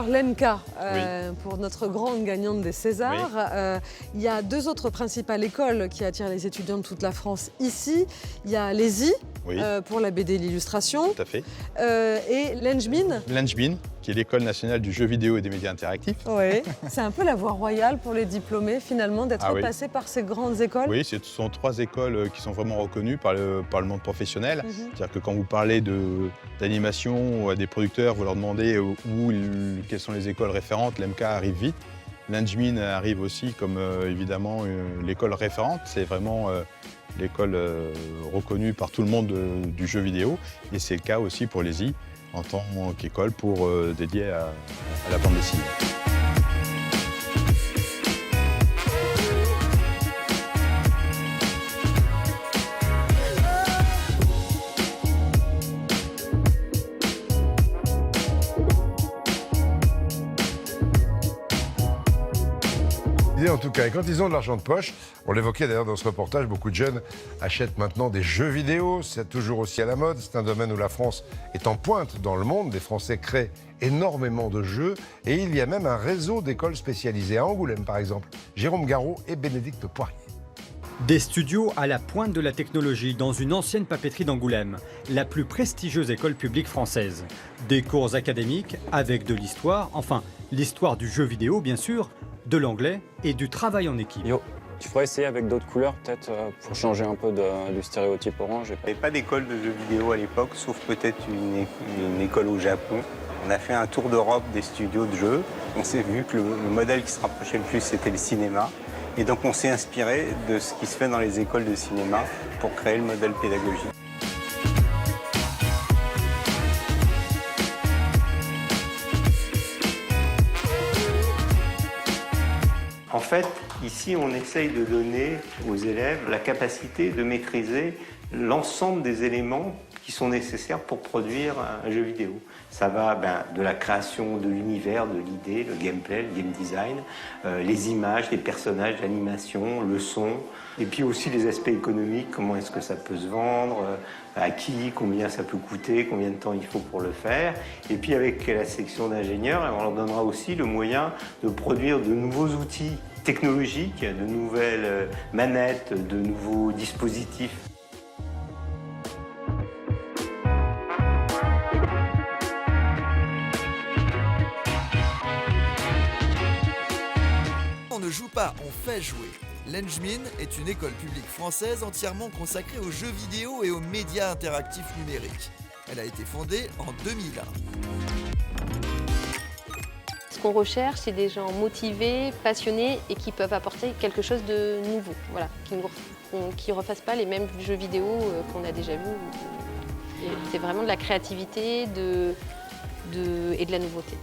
l'heure l'ENCA, Oui. pour notre grande gagnante des Césars. Oui. Il y a deux autres principales écoles qui attirent les étudiants de toute la France ici. Il y a l'ESI, Oui. pour la BD et l'illustration, Tout à fait. et l'ENJMIN. L'ENJMIN, qui est l'École nationale du jeu vidéo et des médias interactifs. Oui. C'est un peu la voie royale pour les diplômés, finalement, d'être Oui. passés par ces grandes écoles. Oui, ce sont trois écoles qui sont vraiment reconnues par le monde professionnel. Mhm. C'est-à-dire que quand vous parlez d'animation à des producteurs, vous leur demandez quelles sont les écoles référentes, l'MK arrive vite. L'ENJMIN arrive aussi comme évidemment l'école référente. C'est vraiment l'école reconnue par tout le monde du jeu vidéo. Et c'est le cas aussi pour l'ESI en tant qu'école dédiée à la bande dessinée. En tout cas, et quand ils ont de l'argent de poche, on l'évoquait d'ailleurs dans ce reportage, beaucoup de jeunes achètent maintenant des jeux vidéo, c'est toujours aussi à la mode, c'est un domaine où la France est en pointe dans le monde, les Français créent énormément de jeux et il y a même un réseau d'écoles spécialisées à Angoulême par exemple, Jérôme Garot et Bénédicte Poirier. Des studios à la pointe de la technologie dans une ancienne papeterie d'Angoulême, la plus prestigieuse école publique française. Des cours académiques avec de l'histoire, enfin l'histoire du jeu vidéo bien sûr, de l'anglais et du travail en équipe. Yo, tu pourrais essayer avec d'autres couleurs peut-être pour changer un peu du stéréotype orange. Il n'y avait pas d'école de jeux vidéo à l'époque, sauf peut-être une école au Japon. On a fait un tour d'Europe des studios de jeux. On s'est vu que le modèle qui se rapprochait le plus, c'était le cinéma. Et donc on s'est inspiré de ce qui se fait dans les écoles de cinéma pour créer le modèle pédagogique. En fait, ici, on essaye de donner aux élèves la capacité de maîtriser l'ensemble des éléments qui sont nécessaires pour produire un jeu vidéo. Ça va de la création de l'univers, de l'idée, le gameplay, le game design, les images, les personnages, l'animation, le son, et puis aussi les aspects économiques, comment est-ce que ça peut se vendre, à qui, combien ça peut coûter, combien de temps il faut pour le faire. Et puis avec la section d'ingénieurs, on leur donnera aussi le moyen de produire de nouveaux outils technologiques, de nouvelles manettes, de nouveaux dispositifs. On ne joue pas, on fait jouer. L'ENJMIN est une école publique française entièrement consacrée aux jeux vidéo et aux médias interactifs numériques. Elle a été fondée en 2001. Ce qu'on recherche, c'est des gens motivés, passionnés et qui peuvent apporter quelque chose de nouveau, voilà, qui ne refassent pas les mêmes jeux vidéo qu'on a déjà vus. C'est vraiment de la créativité et de la nouveauté.